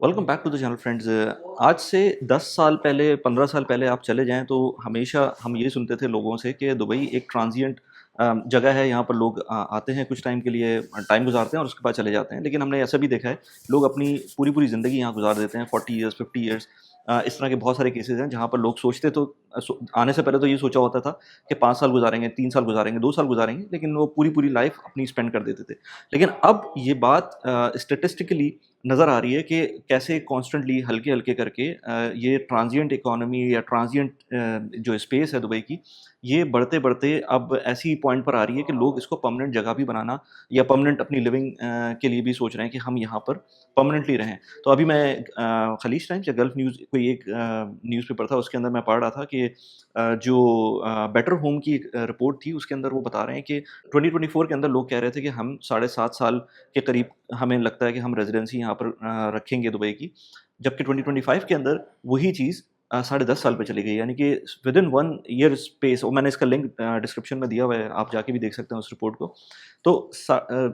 Welcome back to the channel friends. आज से 10 साल पहले 15 साल पहले आप चले जाएं तो हमेशा हम ये सुनते थे लोगों से कि दुबई एक ट्रांजिएंट जगह है। यहाँ पर लोग आते हैं, कुछ टाइम के लिए टाइम गुजारते हैं और उसके बाद चले जाते हैं। लेकिन हमने ऐसा भी देखा है, लोग अपनी पूरी पूरी ज़िंदगी यहाँ गुजार देते हैं, 40 ईयर्स 50 ईयर्स। इस तरह के बहुत सारे केसेस हैं जहाँ पर लोग सोचते तो आने से पहले तो ये सोचा होता था कि 5 साल गुजारेंगे, 3 साल गुजारेंगे, 2 साल गुजारेंगे, लेकिन वो पूरी पूरी लाइफ अपनी स्पेंड कर देते थे। लेकिन अब ये बात स्टेटिस्टिकली नज़र आ रही है कि कैसे कॉन्स्टेंटली हल्के-हल्के करके ये ट्रांजिएंट इकोनॉमी या ट्रांजिएंट जो स्पेस है दुबई की, ये बढ़ते-बढ़ते अब ऐसी पॉइंट पर आ रही है कि लोग इसको परमानेंट जगह भी बनाना या परमानेंट अपनी लिविंग के लिए भी सोच रहे हैं कि हम यहाँ पर परमानेंटली रहें। तो अभी मैं खलीज टाइम्स या गल्फ न्यूज़ कोई एक न्यूज़पेपर था, उसके अंदर मैं पढ़ रहा था कि जो बेटर होम की एक रिपोर्ट थी, उसके अंदर वो बता रहे हैं कि 2024 के अंदर लोग कह रहे थे कि हम साढ़े 7 साल के करीब हमें लगता है कि हम रेज़िडेंसी यहाँ पर रखेंगे दुबई की। जबकि 2025 के अंदर वही चीज़ साढ़े 10 साल पे चली गई। यानी कि विदिन 1 ईयर स्पेस, और मैंने इसका लिंक डिस्क्रिप्शन में दिया हुआ है, आप जाके भी देख सकते हैं उस रिपोर्ट को। तो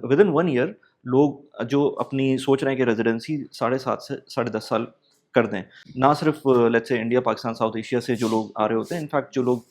विदिन 1 ईयर लोग जो अपनी सोच रहे हैं कि रेज़िडेंसी साढ़े 7 से साढ़े 10 साल कर दें। ना सिर्फ let's say India, Pakistan, south Asia से जो लोग आ रहे होते हैं, इनफैक्ट जो लोग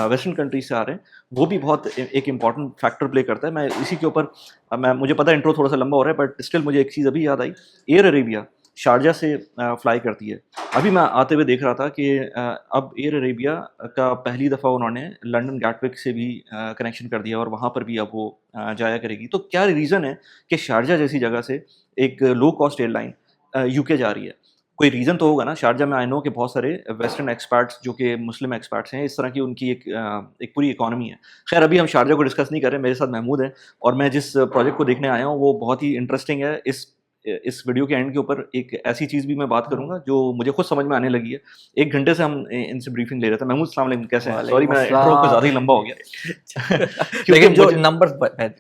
वेस्टर्न कंट्रीज से आ रहे हैं, वो भी बहुत एक इम्पॉर्टेंट फैक्टर प्ले करता है। मैं इसी के ऊपर मैं मुझे पता है इंट्रो थोड़ा सा लंबा हो रहा है, बट स्टिल मुझे एक चीज़ अभी याद आई। एयर अरेबिया शारजा से फ्लाई करती है। अभी मैं आते हुए देख रहा था कि अब एयर अरेबिया का पहली दफ़ा उन्होंने लंदन गैटविक से भी कनेक्शन कर दिया और वहाँ पर भी अब वो जाया करेगी। तो क्या रीज़न है कि शारजा जैसी जगह से एक लो कॉस्ट एयरलाइन यूके जा रही है? कोई रीज़न तो होगा ना। शारजा में आई नो कि बहुत सारे वेस्टर्न एक्सपर्ट्स जो कि मुस्लिम एक्सपर्ट्स हैं, इस तरह की उनकी एक पूरी इकॉनमी है। ख़ैर अभी हम शारजा को डिस्कस नहीं कर रहे, मेरे साथ महमूद है और मैं जिस प्रोजेक्ट को देखने आया हूँ वो बहुत ही इंटरेस्टिंग है। इस वीडियो के एंड के ऊपर एक ऐसी चीज़ भी मैं बात करूँगा जो मुझे खुद समझ में आने लगी है। 1 घंटे से हम इनसे ब्रीफिंग ले रहे थे। महमूद, अस्सलाम वालेकुम, कैसे हैं? सॉरी वालेकुम मैं इंट्रो कुछ ज़्यादा अस्सलाम। ही लंबा हो गया। क्योंकि लेकिन जो मुझे नंबर्स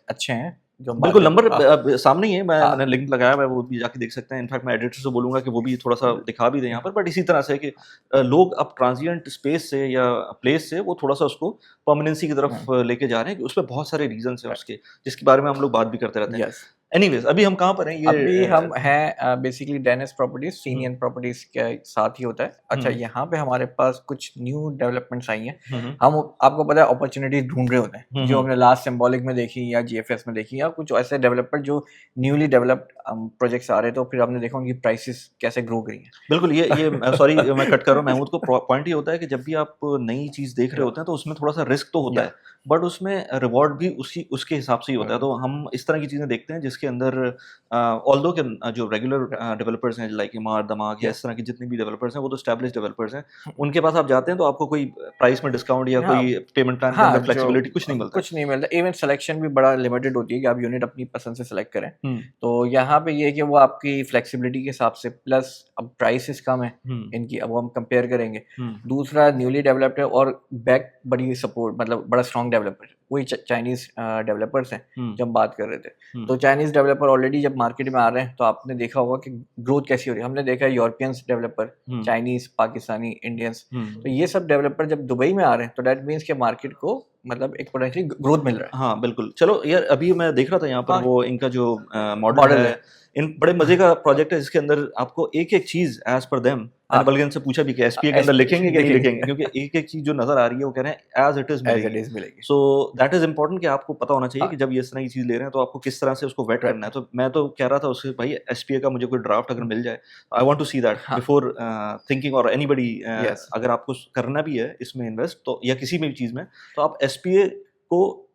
अच्छे हैं जो हम बात बिल्कुल नंबर करें। सामने ही है। मैंने हाँ, लिंक लगाया हुआ है, वो भी जाके देख सकते हैं। इनफैक्ट मैं एडिटर से बोलूँगा कि वो भी थोड़ा-सा दिखा भी दें यहाँ पर। बट इसी तरह से कि लोग अब ट्रांजिएंट स्पेस से या प्लेस से वो थोड़ा-सा उसको परमानेंसी की तरफ लेके जा रहे हैं कि उसमें बहुत सारे रीज़न्स हैं उसके, जिसके बारे में हम लोग बात भी करते रहते हैं। यस। एनीवेज़ अभी हम कहाँ पर हैं? अभी ये हम हैं बेसिकली डेनिस प्रॉपर्टीज, हुँ, सीनियन प्रॉपर्टीज के साथ ही होता है। अच्छा, हुँ, यहाँ पे हमारे पास कुछ न्यू डेवलपमेंट्स आई हैं। हुँ, हुँ, हम आपको पता है अपॉर्चुनिटीज ढूंढ रहे होते हैं, हुँ, जो हुँ। हमने लास्ट सिंबॉलिक में देखी या जीएफएस में देखी, या कुछ ऐसे डेवलपर जो न्यूली डेवलप्ड प्रोजेक्ट्स आ रहे हैं, तो फिर हमने देखा उनकी प्राइसेस कैसे ग्रो करी बिल्कुल, ये हैं। सॉरी मैं कट कर रहा हूँ महमूद को। पॉइंट ये होता है कि जब भी आप नई चीज़ देख रहे होते हैं तो उसमें थोड़ा-सा रिस्क तो होता या है, बट उसमें रिवॉर्ड भी उसी उसके हिसाब से ही होता है। तो हम इस तरह की चीज़ें देखते हैं जिसके अंदर ऑल्दो के जो रेगुलर डेवलपर्स हैं लाइक इमार, दमाग या या इस तरह के जितने भी डेवलपर्स हैं, वो तो एस्टेब्लिश्ड डेवलपर्स हैं। उनके पास आप जाते हैं तो आपको कोई प्राइस में डिस्काउंट या हाँ, कोई पेमेंट प्लान के हाँ, अंदर जो फ्लेक्सिबिलिटी कुछ नहीं मिलता है। कुछ नहीं मिलता। इवन सिलेक्शन भी बड़ा लिमिटेड होती है कि आप यूनिट अपनी पसंद से सेलेक्ट करें। हुँ, तो यहाँ पे ये है कि वो आपकी फ्लेक्सिबिलिटी के हिसाब से, प्लस अब प्राइसेस कम है हुँ, इनकी, अब हम कंपेयर करेंगे। हुँ, दूसरा न्यूली डेवलप्ड है और बैक बड़ी सपोर्ट, मतलब बड़ा स्ट्रॉन्ग डेवलपर है। वही चाइनीज़ डेवलपर्स हैं हुँ, जो हम बात कर रहे थे। हुँ, तो चाइनीज़ डेवलपर ऑलरेडी जब मार्केट में आ रहे हैं तो आपने देखा होगा कि ग्रोथ कैसी हो रही है। हमने देखा है यूरोपियंस डेवलपर, हुँ, चाइनीज़, पाकिस्तानी, इंडियंस, हुँ। तो ये सब डेवलपर जब दुबई में आ रहे हैं तो दैट मीन्स के मार्केट को मतलब एक पोटेंशियल ग्रोथ मिल रहा है। हाँ, बिल्कुल। चलो यार, अभी मैं देख रहा था यहाँ पर हाँ, वो इनका जो मॉडल मॉडल है। है, इन बड़े मज़े का प्रोजेक्ट है जिसके अंदर आपको एक-एक चीज़ एज़ पर देम, मैंने हाँ, बल्कि इनसे पूछा भी कि एसपीए के अंदर एसपी लिखेंगे कि नहीं लिखेंगे? लिखेंगे क्योंकि एक-एक चीज़ जो नज़र आ रही है वो कह रहे हैं as it is as it मिलेगी। इज़ मिलेगी। सो दैट इज़ इम्पोर्टेंट कि आपको पता होना चाहिए कि हाँ, जब ये इस तरह की चीज़ ले रहे हैं तो आपको किस तरह से उसको वेट करना राइट। है। तो मैं तो कह रहा था उससे, भाई एसपीए का मुझे कोई ड्राफ्ट अगर मिल जाए, I want to see that हाँ, बिफोर थिंकिंग। और एनीबॉडी यस। अगर आपको करना भी है इसमें इन्वेस्ट, तो या किसी भी चीज़ में, तो आप एसपीए को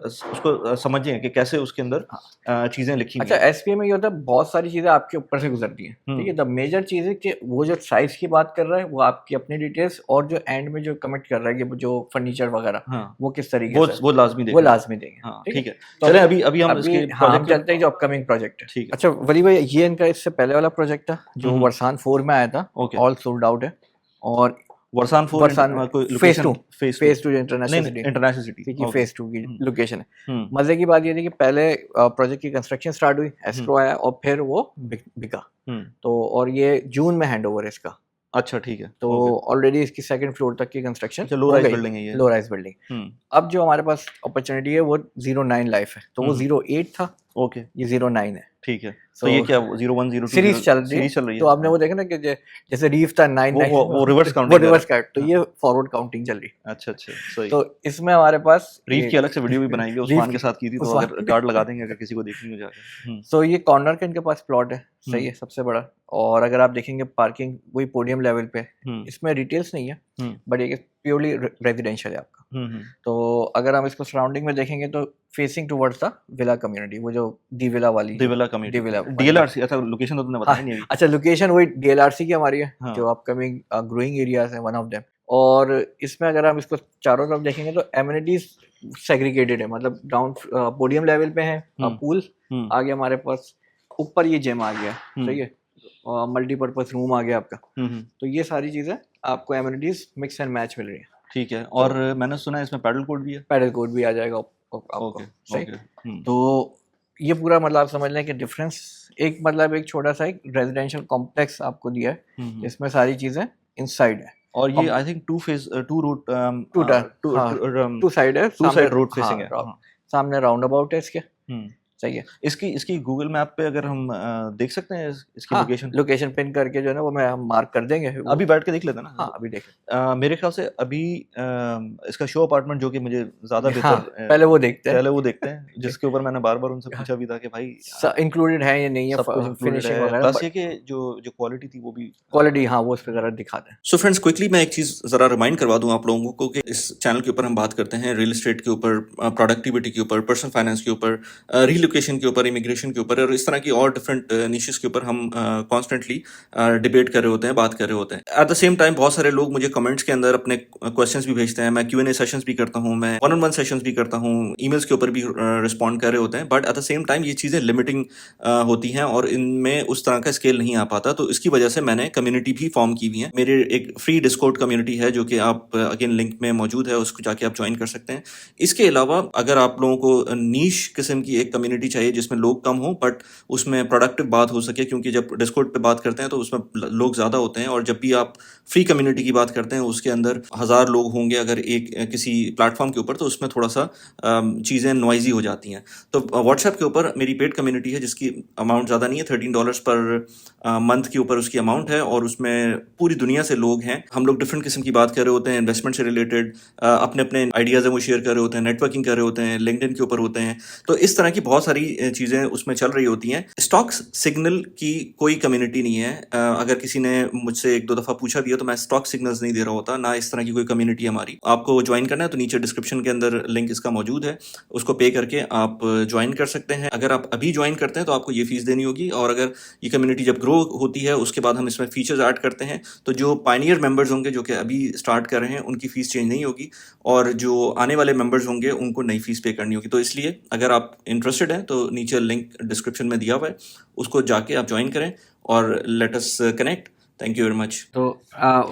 उसको समझें कि कैसे उसके अंदर हाँ। चीज़ें लिखी हुई अच्छा, हैं। एसपीए में ये होता है बहुत सारी चीज़ें आपके ऊपर से गुज़रती हैं, ठीक है? हुँ, द मेजर चीज़ है कि वो जो साइज़ की बात कर रहा है वो आपकी अपनी डिटेल्स, और जो एंड में जो कमिट कर रहा है कि वो जो फर्नीचर वगैरह हाँ, वो किस तरीके से है, वो लाज़मी वो देखेंगे। लाज़मी देंगे, हाँ, ठीक है? ठीक है। तो चलें अभी अभी अभी हम अभी इसके हाँ, हम प्रोजेक्ट चलते हैं पे। जो अपकमिंग प्रोजेक्ट है। ठीक है। अच्छा, वली भाई, ये इनका इससे पहले वाला प्रोजेक्ट था हुँ, जो हुँ, वर्सान 4 में आया था, ओके। ऑल सोल्ड आउट है। और वर्सान 4 वर्सान कोई फेज़ लोकेशन? 2, फेज़ 2? फेज़ 2 जो नहीं, इंटरनेशनल नहीं, सिटी, इंटरनेशनल सिटी, ठीक है, ओके। फेज़ 2 की हुँ, लोकेशन है। हुँ, मज़े की बात ये थी कि पहले प्रोजेक्ट की कंस्ट्रक्शन स्टार्ट हुई, हुँ, एस्क्रो आया और फिर वो बिका। हुँ। तो और ये जून में हैंडओवर है इसका। अच्छा, ठीक है, तो ओके। ऑलरेडी इसकी सेकंड फ्लोर तक की कंस्ट्रक्शन अच्छा, लो हो राइज़ गई, बिल्डिंग है ये? लो राइज़ बिल्डिंग। हुँ, अब जो हमारे पास अपॉर्चुनिटी है वो 09 लाइफ है, तो हुँ, वो हुँ। 08 था, ओके, ये 09 है। ठीक है। So, तो ये क्या 01, 02 सीरीज चल रही है। सीरीज चल रही है? तो आपने वो देखा ना कि जैसे रीफ था 9 वो रिवर्स वो काउंटिंग कर रिवर्स रहा काउंट, तो है। ये फॉरवर्ड काउंटिंग चल रही है। अच्छा, सही। तो इसमें हमारे पास रीफ ये की अलग से वीडियो भी बनाएंगे, रीफ उस्मान के की साथ की थी, तो उस्मान अगर कार्ड लगा देंगे अगर किसी को देखनी हो जाकर। तो ये कॉर्नर का इनके पास प्लॉट है, सही हुँ। है, सबसे बड़ा। और अगर आप देखेंगे पार्किंग वही पोडियम लेवल पे, हुँ, इसमें डिटेल्स नहीं है, हुँ, बट ये प्योरली रेजिडेंशियल है आपका। हुँ। तो अगर हम इसको सराउंडिंग में देखेंगे तो facing towards the villa community, वो जो दी विला वाली दिविला दी कम्युनिटी, विला डीएलआरसी, अच्छा लोकेशन तो तुमने हाँ, बताया नहीं अभी। अच्छा लोकेशन वही डीएलआरसी की हमारी है, हाँ, जो अपकमिंग ग्रोइंग एरियाज है, वन ऑफ देम। और इसमें अगर हम इसको चारों तरफ देखेंगे तो एमिनिटीज सेग्रीगेटेड है, मतलब ग्राउंड पोडियम लेवल पे है हुँ, पूल, हुँ, आगे हमारे पास ऊपर ये जिम आ गया, हुँ, सही है, मल्टीपर्पज रूम आ गया आपका। हुँ। तो ये सारी चीजें आपको एमिनिटीज मिक्स एंड मैच मिल रही है। ठीक है, तो और मैंने सुना है इसमें पैडल कोर्ट भी है? पैडल कोड भी आ जाएगा आपको, ओके, सही। ओके। तो ये पूरा मतलब आप समझ लें कि डिफरेंस, एक मतलब एक छोटा सा एक रेजिडेंशियल कॉम्प्लेक्स आपको दिया है, हुँ। जिसमें सारी चीजें इनसाइड है। और ये अब I think 2 phase 2 route to turn, हाँ, टू साइड है, 2 सामने साइड रोड हाँ, फेसिंग है। हाँ। सामने राउंड अबाउट है इसके, हुँ। सही है। इसकी गूगल मैप पे अगर हम देख सकते हैं इसकी हाँ, लोकेशन? लोकेशन पिन करके जो है ना वो मैं हम मार्क कर देंगे वो। अभी बैठ के देख लेते हैं ना? हाँ, अभी देखें। मेरे ख्याल से अभी इसका शो अपार्टमेंट जो कि मुझे ज़्यादा हाँ, बेहतर पहले वो देखते हैं, पहले वो देखते हैं, जिसके ऊपर मैंने बार-बार उनसे पूछा भी था कि भाई इंक्लूडेड है या नहीं है, सब कुछ इंक्लूडेड फिनिशिंग है, वगैरह, प्लस बट ये कि जो क्वालिटी थी वो भी क्वालिटी हाँ वो उस पर जरा दिखा दें। सो फ्रेंड्स, क्विकली मैं एक चीज़ ज़रा रिमाइंड करवा दूं आप लोगों को कि इस चैनल के ऊपर हम बात करते हैं रियल एस्टेट के ऊपर, प्रोडक्टिविटी के ऊपर, पर्सनल फाइनेंस के ऊपर, रीलोकेशन के ऊपर, इमिग्रेशन के ऊपर और इस तरह की और डिफरेंट निशेस के ऊपर हम कॉन्स्टेंटली डिबेट कर रहे होते हैं, बात कर रहे होते हैं। एट द सेम टाइम बहुत सारे लोग मुझे कमेंट्स के अंदर अपने क्वेश्चंस भी भेजते हैं, मैं Q&A सेशंस भी करता हूँ, मैं वन ऑन वन सेशंस भी करता हूँ, ईमेल्स के ऊपर भी रिस्पॉन्ड कर रहे होते हैं, but at the same time ये चीज़ें लिमिटिंग होती हैं और इनमें उस तरह का स्केल नहीं आ पाता, तो इसकी वजह से मैंने कम्युनिटी भी फॉर्म की हुई है। मेरे एक फ्री डिस्कॉर्ड कम्युनिटी है जो कि आप अगेन लिंक में मौजूद है, उसको जाके आप ज्वाइन कर सकते हैं। इसके अलावा अगर आप लोगों को नीश किस्म की एक कम्युनिटी चाहिए जिसमें लोग कम हों बट उसमें प्रोडक्टिव बात हो सके, क्योंकि जब डिस्कॉर्ड पे बात करते हैं तो उसमें लोग ज़्यादा होते हैं और जब भी आप फ्री कम्युनिटी की बात करते हैं उसके अंदर 1000 लोग होंगे अगर एक किसी प्लेटफॉर्म के ऊपर, तो उसमें थोड़ा सा चीज़ें नॉइजी हो जाती हैं। तो व्हाट्सएप के ऊपर मेरी पेड कम्युनिटी है जिसकी अमाउंट ज़्यादा नहीं है, $13 पर मंथ के ऊपर उसकी अमाउंट है और उसमें पूरी दुनिया से लोग हैं। हम लोग डिफरेंट किस्म की बात कर रहे होते हैं, इन्वेस्टमेंट से रिलेटेड अपने अपने आइडियाज़ हैं वो शेयर कर रहे होते हैं, नेटवर्किंग कर रहे होते हैं, लिंक्डइन के ऊपर होते हैं। तो इस तरह की बहुत सारी चीज़ें उसमें चल रही होती हैं। स्टॉक्स सिग्नल की कोई कम्युनिटी नहीं है। अगर किसी ने मुझसे 1-2 दफ़ा पूछा भी है तो मैं स्टॉक सिग्नल्स नहीं दे रहा होता, ना इस तरह की कोई कम्युनिटी हमारी। आपको ज्वाइन करना है तो नीचे डिस्क्रिप्शन के अंदर लिंक इसका मौजूद है, उसको पे करके आप ज्वाइन कर सकते हैं। अगर आप अभी ज्वाइन करते हैं तो आपको ये फीस देनी होगी और अगर ये कम्युनिटी जब ग्रो होती है उसके बाद हम इसमें फीचर्स ऐड करते हैं, तो जो पायनियर मेंबर्स होंगे जो कि अभी स्टार्ट कर रहे हैं उनकी फ़ीस चेंज नहीं होगी और जो आने वाले मेंबर्स होंगे उनको नई फ़ीस पे करनी होगी। तो इसलिए अगर आप इंटरेस्टेड हैं तो नीचे लिंक डिस्क्रिप्शन में दिया हुआ है, उसको जाके आप ज्वाइन करें और let us connect. Thank you very much. तो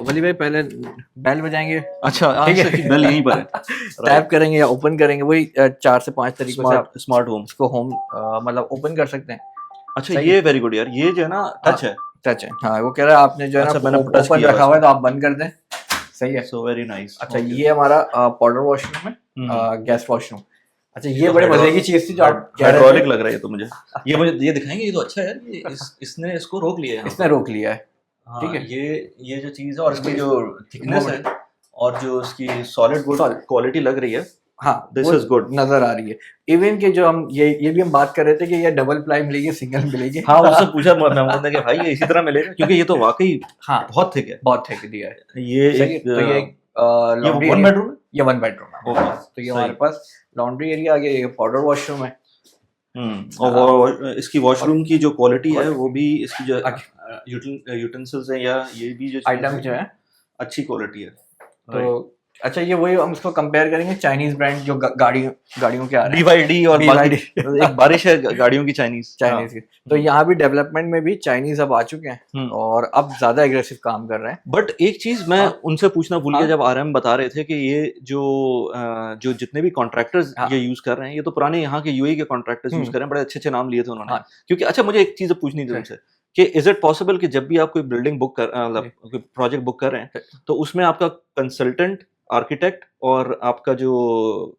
वली भाई पहले बेल बजाएंगे, अच्छा, ठीक है, अच्छा, बेल यहीं पर है। टैप करेंगे या ओपन करेंगे, वही 4 से 5 तरीकों से आप स्मार्ट होम। इसको होम मतलब ओपन कर सकते हैं। अच्छा, सही ये वेरी गुड यार, ये जो है ना टच है। टच है, हाँ वो कह रहा है आपने जो है अच्छा, ना मैंने टच ओपन किया रखा हुआ है तो आप बंद कर दें, सही है। So very nice. अच्छा ये हमारा पाउडर वॉशरूम है, गेस्ट वॉशरूम। अच्छा ये बड़े मजे की चीज थी जो आप कह रहे हाइड्रोलिक थे, लग रहा है ये तो मुझे। ये मुझे ये दिखाएंगे, ये तो अच्छा है यार, ये इसने इसको रोक लिया है यहाँ इसने पर। रोक लिया है, हाँ, ठीक है। ये जो चीज़ है और इसकी जो थिकनेस है और जो इसकी सॉलिड वुड Solid। क्वालिटी लग रही है, हाँ दिस वो इज गुड। नजर आ रही है। इवन कि जो हम ये भी हम बात कर रहे थे कि ये डबल प्लाई मिलेगी, सिंगल मिलेगी। हाँ, उससे पूछा मैं कि भाई ये इसी तरह मिलेगा, क्योंकि ये तो वाकई हाँ बहुत थिक है। बहुत थिक दिया है, ये सही है। एक तो ये एक ये लॉन्ड्री वन एरिया, बेडरूम है। ये 1 बेडरूम है। ओके, तो ये हमारे पास लॉन्ड्री एरिया आ गया, ये पाउडर वॉशरूम है। और इसकी वॉशरूम की जो क्वालिटी है वो भी, इसकी जो यूटेंसिल्स हैं या ये भी जो आइटम जो है अच्छी क्वालिटी है। तो अच्छा ये वही हम इसको कंपेयर करेंगे चाइनीज ब्रांड जो गाड़ियों के आ रहे हैं, BYD और BYD एक बारिश है गाड़ियों की चाइनीज की। तो यहाँ भी डेवलपमेंट में भी चाइनीज अब आ चुके हैं और अब ज्यादा एग्रेसिव काम कर रहे हैं। बट एक चीज मैं उनसे पूछना भूल गया, हाँ। जब RM बता रहे थे कि ये जो जितने भी कॉन्ट्रैक्टर्स हाँ। ये यूज कर रहे हैं, ये तो पुराने यहाँ के UAE के कॉन्ट्रैक्टर्स यूज कर रहे हैं, बड़े अच्छे नाम लिए थे उन्होंने। हाँ। क्योंकि अच्छा मुझे एक चीज पूछनी थी उनसे कि इज इट पॉसिबल कि जब भी आप कोई बिल्डिंग बुक कर मतलब कोई प्रोजेक्ट बुक कर रहे हैं तो उसमें आपका कंसल्टेंट, आर्किटेक्ट और आपका जो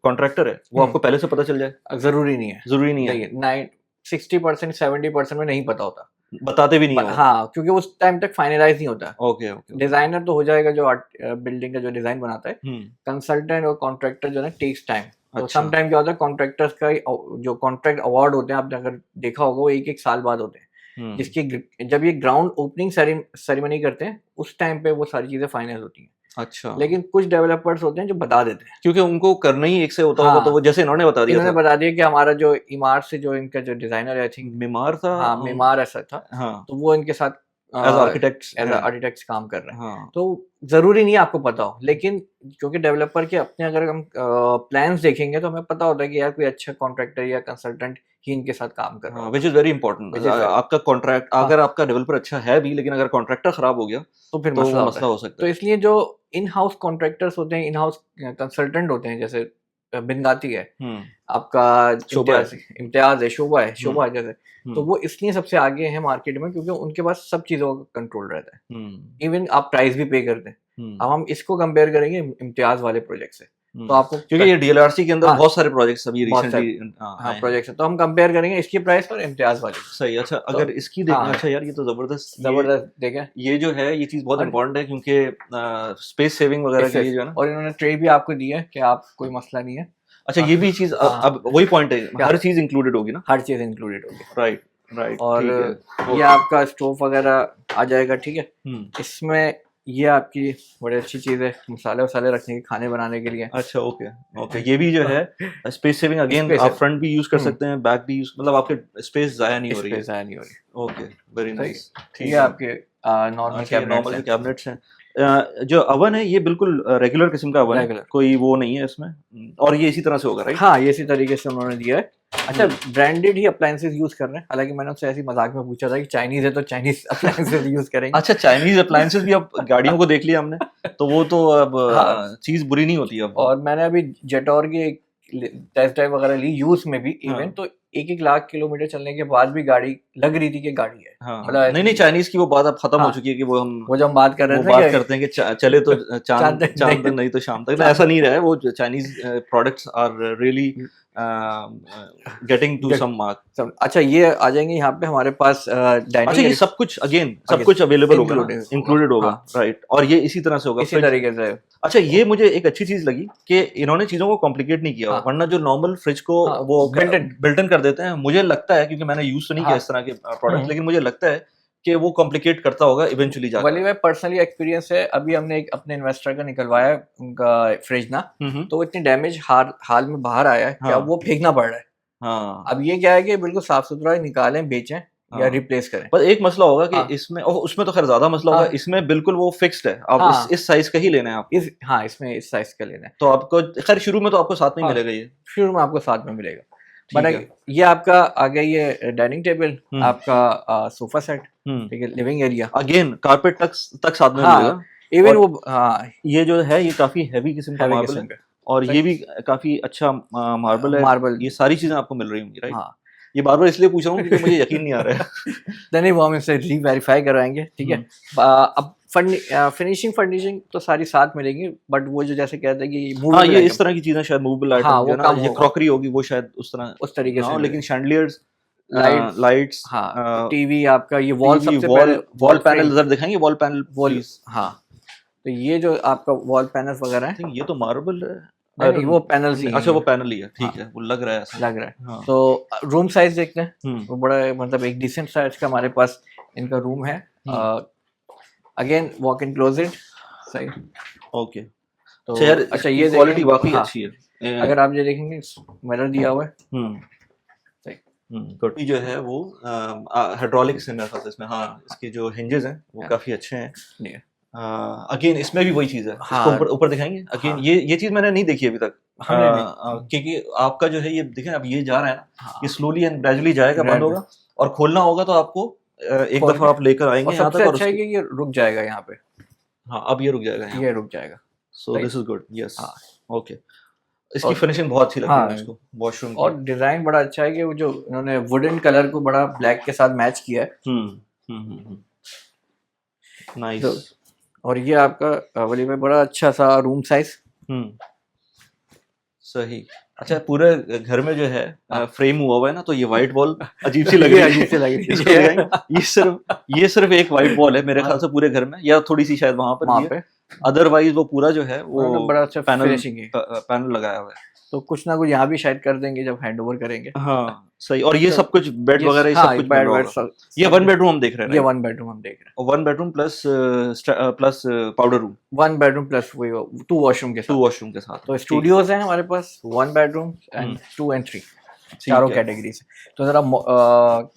कॉन्ट्रैक्टर है वो आपको पहले से पता चल जाए? जरूरी नहीं है, जरूरी नहीं है। 60% 70% में नहीं पता होता। बताते भी नहीं हो। हाँ, क्योंकि उस टाइम तक फाइनलाइज नहीं होता है। Okay okay. डिजाइनर तो हो जाएगा जो बिल्डिंग का जो डिजाइन बनाता है, हम्म। कंसल्टेंट और कॉन्ट्रैक्टर जो है टेक्स टाइम। तो अच्छा। सम टाइम क्या होता है, कॉन्ट्रैक्टर्स का जो कॉन्ट्रैक्ट अवार्ड होते हैं, आपने अगर देखा होगा वो एक साल बाद होते हैं, हम्म। जिसकी जब ये ग्राउंड ओपनिंग सेरेमनी करते हैं उस टाइम पे वो सारी चीजें फाइनल होती हैं। अच्छा। लेकिन कुछ डेवलपर्स होते हैं जो बता देते हैं, क्योंकि उनको करना ही एक से होता होगा, तो हाँ, वो जैसे इन्होंने बता दिया इन्होंने था। बता दिया कि हमारा जो इमारत से जो इनका जो डिजाइनर है, आई थिंक बीमार था। हाँ मेमार ऐसा था, हाँ। तो वो इनके साथ एज आर्किटेक्ट्स एज हैं। आर्किटेक्ट्स काम कर रहे हैं। हाँ। तो जरूरी नहीं है आपको पता हो, लेकिन क्योंकि डेवलपर के अपने अगर हम प्लान्स देखेंगे तो हमें पता होता है कि यार कोई अच्छा कॉन्ट्रैक्टर या कंसल्टेंट ही इनके साथ काम कर रहा हाँ, है। Which is very important. आपका कॉन्ट्रैक्ट, हाँ, अगर आपका डेवलपर अच्छा है भी, लेकिन अगर कॉन्ट्रैक्टर खराब हो गया तो फिर तो मसला वो होता मसला है। हो सकता तो है। इसलिए जो इन हाउस कॉन्ट्रैक्टर्स होते हैं, इन हाउस कंसल्टेंट होते हैं, जैसे बिनगाती है, हम्म। आपका शोभा है। इम्तियाज है, शोभा है, हम्म। शोभा जैसे, तो वो इसलिए सबसे आगे है मार्केट में क्योंकि उनके पास सब चीजों का कंट्रोल रहता है। हम्म। इवन आप प्राइस भी पे करते हैं। अब हम्म। हम इसको कंपेयर करेंगे इम्तियाज वाले प्रोजेक्ट से, तो आपको क्योंकि ये डीएलआरसी के अंदर हाँ, बहुत सारे प्रोजेक्ट्स अभी बहुत सारे रिसेंटली हाँ आए हैं। प्रोजेक्ट है, तो हम कंपेयर करेंगे इसकी प्राइस और इम्तियाज वाले की। सही। अच्छा, तो अगर इसकी देखें, हाँ, अच्छा यार ये तो जबरदस्त, जबरदस्त देखें। ये जो है ये चीज बहुत और इंपॉर्टेंट है, क्योंकि स्पेस सेविंग वगैरह के लिए जो है ना। और इन्होंने ट्रे भी आपको दी है कि आप कोई मसला नहीं है। अच्छा, ये भी चीज हाँ, अब वही पॉइंट है, क्या? हर चीज इंक्लूडेड होगी ना। हर चीज इंक्लूडेड होगी। राइट राइट, और ठीक है। ये ओके। आपका स्टोव वगैरह आ जाएगा, ठीक है। हम्म। इसमें ये आपकी बड़ी अच्छी चीज़ है, मसाले वसाले रखने के, खाने बनाने के लिए। अच्छा, ओके ओके। ये भी जो है स्पेस सेविंग, अगेन स्पेस आप है, फ्रंट भी यूज कर सकते हैं, बैक भी यूज, मतलब आपके स्पेस जाया नहीं हो रही है। स्पेस आया नहीं हो रही। ओके, वेरी सही नाइस, है। ठीक ये है। आपके नॉर्मल अच्छा, ये कैबिनेट्स नॉर्मल जो हैं, कैबिनेट्स हैं, जो अवन है ये बिल्कुल रेगुलर किस्म का अवन है, रेगुलर। कोई वो नहीं है इसमें, और ये इसी तरह से होगा, राइट? हाँ, ये इसी तरीके से उन्होंने दिया है। अच्छा, ब्रांडेड ही अप्लायंसेस यूज कर रहे हैं, हालांकि मैंने उनसे ऐसी मजाक में पूछा था कि चाइनीज है तो चाइनीज अप्लायंसेस यूज करेंगे। अच्छा, चाइनीज अप्लायंसेस भी अब गाड़ियों को देख लिया हमने, तो वो तो अब हाँ, चीज बुरी नहीं होती अब। और मैंने अभी जेटॉर की टेस्ट ड्राइव वगैरह ली यूज में भी, इवन हाँ तो 1-1 लाख किलोमीटर चलने के बाद भी गाड़ी लग रही थी कि गाड़ी है। हाँ, मतलब नहीं नहीं, चाइनीज की वो बात अब खत्म हो हाँ, चुकी है कि वो हम वो जब हम बात कर वो रहे थे बात कि करते हैं कि चले तो चांद चांद चांद नहीं, नहीं तो शाम तक, ना चांद ऐसा नहीं रहा है। वो Chinese products are really getting to some mark. अच्छा, ये आ जाएंगे यहाँ पे हमारे पास अच्छा, ये डाइनिंग सब कुछ अगेन सब कुछ अवेलेबल होगा ना, इंक्लूडेड इंक्लूडेड होगा, हाँ, राइट? और ये इसी तरह से होगा, इसी फ्रिज। तरीके से। अच्छा, ये मुझे एक अच्छी चीज लगी कि इन्होंने चीजों को कॉम्प्लिकेट नहीं किया हुआ, हाँ, वरना जो नॉर्मल फ्रिज को हाँ, वो बिल्ट-इन बिल्ट इन कर देते हैं, मुझे लगता है, क्योंकि मैंने यूज तो नहीं किया हाँ, इस तरह के प्रोडक्ट, लेकिन मुझे लगता है कि वो कॉम्प्लिकेट करता होगा इवेंचुअली वली जाकर। में पर्सनली एक्सपीरियंस है। अभी हमने एक अपने इन्वेस्टर का निकलवाया है, उनका फ्रिज ना, तो वो इतनी डैमेज हाल में बाहर आया है कि अब हाँ वो फेंकना पड़ रहा है। हाँ अब ये क्या है कि बिल्कुल साफ सुथरा निकालें, बेचें या हाँ। रिप्लेस करें। पर एक मसला होगा कि हाँ, इसमें, और उसमें तो खैर ज्यादा मसला होगा, हाँ, इसमें बिल्कुल वो फिक्स्ड है, आप हाँ, इस साइज का ही लेना है आपको। हाँ, इसमें इस साइज का लेना है। तो आपको खैर शुरू में तो आपको साथ में ही हाँ, मिलेगा ये। शुरू में आपको साथ में मिलेगा। ठीक बट है। ये आपका आ गया, ये डाइनिंग टेबल, हम्म आपका सोफा सेट, हम्म। ठीक है, लिविंग एरिया। अगेन कारपेट तक साथ में हाँ, मिलेगा। इवन और वो हाँ, ये जो है ये काफी हैवी किस्म का हैवी मार्बल किस्म है, का और ये भी काफी अच्छा मार्बल है। मार्बल। ये सारी चीजें आपको मिल रही होंगी, राइट? हाँ, ये बार बार इसलिए पूछ रहा हूँ क्योंकि मुझे यकीन नहीं आ रहा है। नहीं वो हम इसे री-वेरीफाई करवाएंगे, ठीक है। अब फिनिशिंग तो सारी साथ मिलेंगी, बट वो जो जैसे कहते हैं कि हाँ, मूवेबल ये इस आइटम, तरह की चीजें शायद मूवेबल हाँ, आइटम जो वो है ना, कम ये होगा, क्रॉकरी होगी वो शायद उस तरह उस तरीके ना से हो, लेकिन मिलेगी। शैंडलियर्स, लाइट्स, लाइट्स, हाँ, टीवी आपका, ये वॉल टीवी, सबसे वॉल पहले वॉल पैनल फ्रेम, जरा दिखाएंगे, वॉल पैनल वॉल, प्लीज। हाँ, तो ये जो आपका वॉल पैनल्स वगैरह आई हैं, थिंक ये तो मार्बल है। नहीं वो पैनल्स ही अच्छा, हैं, वो पैनल ही है, हाँ, ठीक है, वो लग रहा है ऐसा। लग रहा है। हाँ। तो रूम साइज देखते हैं, हम्म वो बड़ा मतलब एक डिसेंट साइज का हमारे पास इनका रूम है। हम्म। अगेन वॉक इन क्लोजेट, सही। ओके। तो अच्छा यार, अच्छा, इसकी ये क्वालिटी वाकई हाँ, अच्छी है। अगर आप ये देखेंगे मिरर दिया हुआ है, हम्म सही। गुड। जो है वो हाइड्रोलिक्स है मेरे ख्याल से इसमें, हाँ, इसके जो हिंजेस हैं वो हाँ, काफी अच्छे हैं। नहीं है। अगेन इसमें भी वही चीज है, इसको हाँ, ऊपर ऊपर दिखाएंगे अगेन। हाँ, ये चीज मैंने नहीं देखी अभी तक, हमने नहीं, क्योंकि आपका जो है ये देखें, अब ये जा रहा है ना, हाँ, ये स्लोली एंड ग्रेजुअली जाएगा, बंद होगा, और खोलना होगा तो आपको एक खोल दफा के, आप लेकर आएंगे और यहाँ सबसे तक, और अच्छा है उसके, कि ये रुक जाएगा यहाँ पे, हाँ, अब ये रुक जाएगा यहाँ, ये रुक जाएगा, सो सही। This is good, yes. हाँ, ओके। इसकी और फिनिशिंग बहुत अच्छी लगती है हाँ, मुझको, वॉशरूम की। और डिजाइन बड़ा अच्छा है कि वो जो इन्होंने वुडन कलर को बड़ा ब्लैक के साथ मैच किया है। नाइस। तो और ये आपका वली में बड़ा अच्छा सा रूम साइज। सही। अच्छा पूरे घर में जो है हाँ। फ्रेम हुआ है ना, तो ये व्हाइट वॉल अजीब सी लग रही है। अजीब सी लग रही है। इसको दिखाएं, ये सिर्फ एक व्हाइट वॉल है मेरे ख्याल हाँ। से पूरे घर में, या थोड़ी सी शायद वहां पर वहाँ भी है। पे अदरवाइज वो पूरा जो है वो उन्होंने बड़ा अच्छा पैनल फिनिशिंग है, पैनल लगाया हुआ है। तो कुछ ना कुछ यहाँ भी शायद कर देंगे जब हैंड ओवर करेंगे। हाँ सही। और ये अच्छा, सब कुछ बेड ये वगैरह ये सब हाँ कुछ मिल बेड रहा वेड होगा। सब ये सब वन बेडरूम हम देख रहे हैं, ये राइट? 1 बेडरूम हम देख रहे हैं। One bedroom plus plus powder room, 1 bedroom plus वही 2 वॉशरूम के 2 साथ। वॉशरूम के साथ। तो ठीक है, स्टूडियोज हैं हमारे पास 1 बेडरूम एंड हम्म, 2 एंड 3, ठीक चारों है, कैटेगरीज। तो जरा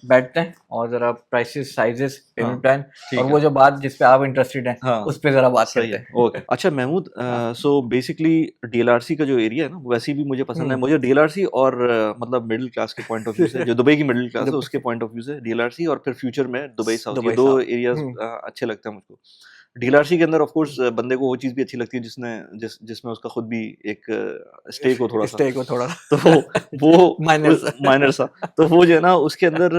बैठते हैं और जरा प्राइसेस, साइजेस, हाँ पेमेंट प्लान ठीक और है, वो जो बात जिस पे आप इंटरेस्टेड हैं हाँ उस पे जरा बात सही करते है, हैं। ओके। अच्छा महमूद, हाँ। सो बेसिकली डीएलआरसी का जो एरिया है ना वैसे भी मुझे पसंद है। मुझे डीएलआरसी और मतलब मिडिल क्लास के पॉइंट ऑफ व्यू से, जो दुबई की मिडिल क्लास है उसके पॉइंट ऑफ व्यू से डीएलआरसी, और फिर फ्यूचर में दुबई साउथ, ये दुबई दो साउथ। एरियाज अच्छे लगते हैं मुझको। डीएलआरसी के अंदर ऑफ कोर्स बंदे को वो चीज़ भी अच्छी लगती है जिसमें उसका खुद भी एक स्टेक हो थोड़ा सा, स्टे को थोड़ा तो वो माइनर सा। माइनर सा, तो वो जो है ना उसके अंदर